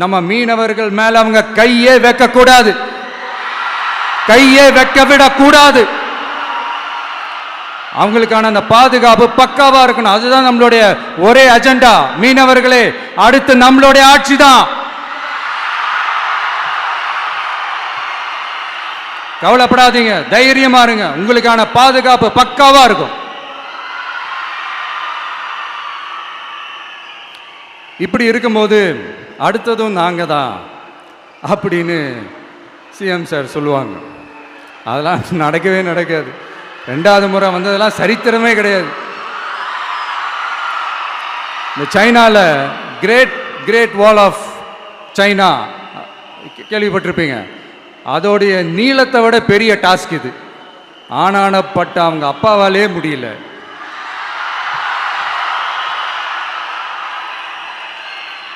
நம்ம மீனவர்கள் மேல அவங்க கையே வைக்க கூடாது, கையே வைக்க விடக்கூடாது. அவங்களுக்கான அந்த பாதுகாப்பு பக்காவா இருக்கணும். அதுதான் நம்மளுடைய ஒரே அஜெண்டா. மீனவர்களே, அடுத்து நம்மளுடைய ஆட்சி தான். கவலைப்படாதீங்க, தைரியமா இருங்க. உங்களுக்கான பாதுகாப்பு பக்காவா இருக்கும். இப்படி இருக்கும்போது அடுத்ததும் நாங்க தான் அப்படின்னு சிஎம் சார் சொல்லுவாங்க. அதெல்லாம் நடக்கவே நடக்காது. 2வது முறை வந்ததெல்லாம் சரித்திரமே கிடையாது. இந்த சைனால கிரேட் வால் ஆஃப் சைனா கேள்விப்பட்டிருப்பீங்க. அதோடைய நீளத்தை விட பெரிய டாஸ்க் இது. ஆனானப்பட்ட அவங்க அப்பாவாலே முடியல.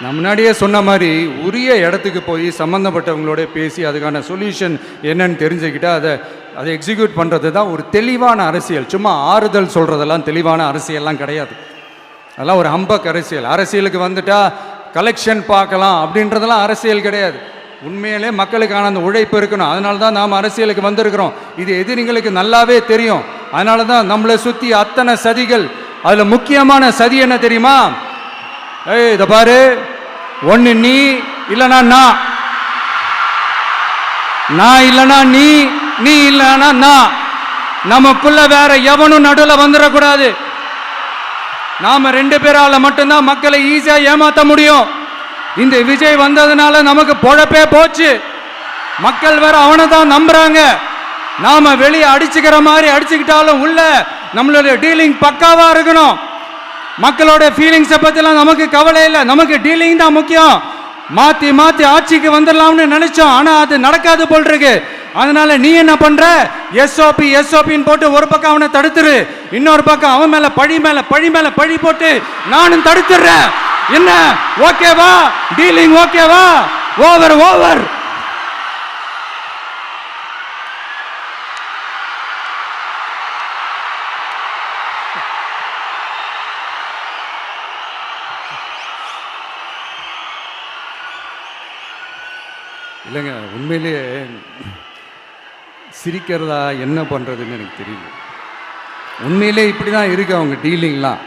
நான் முன்னாடியே சொன்ன மாதிரி உரிய இடத்துக்கு போய் சம்மந்தப்பட்டவங்களோட பேசி அதுக்கான சொல்யூஷன் என்னன்னு தெரிஞ்சுக்கிட்டா அதை எக்ஸிக்யூட் பண்ணுறது தான் ஒரு தெளிவான அரசியல். சும்மா ஆறுதல் சொல்கிறதெல்லாம் தெளிவான அரசியல்லாம் கிடையாது. அதெல்லாம் ஒரு ஹம்பக் அரசியல். அரசியலுக்கு வந்துட்டா கலெக்ஷன் பார்க்கலாம் அப்படின்றதெல்லாம் அரசியல் கிடையாது. உண்மையிலே மக்களுக்கான அந்த உழைப்பு இருக்கணும். அதனால தான் நாம் அரசியலுக்கு வந்திருக்கிறோம். இது எதிரிங்களுக்கு நல்லாவே தெரியும். அதனால தான் நம்மளை சுற்றி அத்தனை சதிகள். அதில் முக்கியமான சதி என்ன தெரியுமா? இதை பாரு, ஒன்று நீ இல்லைனா நான் இல்லைனா நீ இல்லைனா நான். நமக்குள்ள வேற எவனும் நடுவில் வந்துடக்கூடாது. நாம 2 பேரால மட்டும்தான் மக்களை ஈஸியா ஏமாற்ற முடியும். இந்த விஜய் வந்ததுனால நமக்கு பொழப்பே போச்சு. மக்கள் வேற அவனை தான் நம்புறாங்க. நாம வெளியே அடிச்சுக்கிற மாதிரி அடிச்சுக்கிட்டாலும் உள்ள நம்மளுடைய டீலிங் பக்காவா இருக்கணும். மக்களோட ஃபீலிங்ஸை பத்திலாம் நமக்கு கவலை இல்லை. நமக்கு டீலிங் தான் முக்கியம். மாத்தி ஆட்சிக்கு வந்துடலாம்னு நினைச்சோம். ஆனா அது நடக்காது போல் இருக்கு. அதனால நீ என்ன பண்ற? எஸ்ஓபின்னு போட்டு ஒரு பக்கம் அவனை தடுத்துரு, இன்னொரு பக்கம் அவன் மேல பழி போட்டு நானும் தடுத்துறேன். என்ன ஓகேவா? டீலிங் ஓகேவா? ஓவர். இல்லைங்க, உண்மையிலேயே சிரிக்கிறதா என்ன பண்ணுறதுன்னு எனக்கு தெரியல. உண்மையிலே இப்படி தான் இருக்குது அவங்க டீலிங்லாம்.